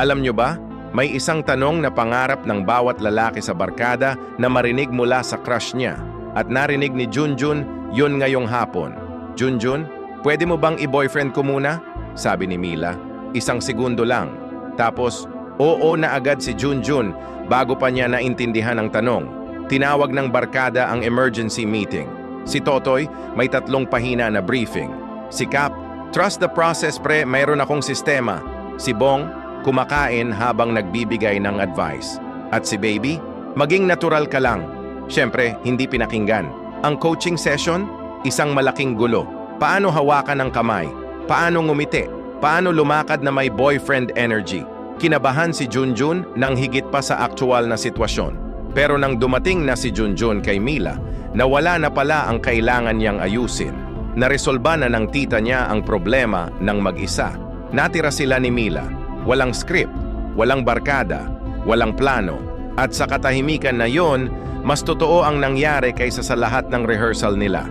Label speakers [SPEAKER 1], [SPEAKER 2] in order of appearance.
[SPEAKER 1] Alam nyo ba, may isang tanong na pangarap ng bawat lalaki sa barkada na marinig mula sa crush niya. At narinig ni Junjun yun ngayong hapon. Junjun, pwede mo bang i-boyfriend ko muna? Sabi ni Mila. 1 segundo lang. Tapos, oo na agad si Junjun bago pa niya naintindihan ang tanong. Tinawag ng barkada ang emergency meeting. Si Totoy, may 3 pahina na briefing. Si Cap, trust the process pre, mayroon akong sistema. Si Bong, kumakain habang nagbibigay ng advice. At si Baby, maging natural ka lang. Siyempre, hindi pinakinggan. Ang coaching session, isang malaking gulo. Paano hawakan ng kamay? Paano ngumiti? Paano lumakad na may boyfriend energy? Kinabahan si Junjun nang higit pa sa aktual na sitwasyon. Pero nang dumating na si Junjun kay Mila, nawala na pala ang kailangan niyang ayusin. Naresolba na ng tita niya ang problema ng mag-isa. Natira sila ni Mila. Walang script, walang barkada, walang plano. At sa katahimikan na yon, mas totoo ang nangyari kaysa sa lahat ng rehearsal nila.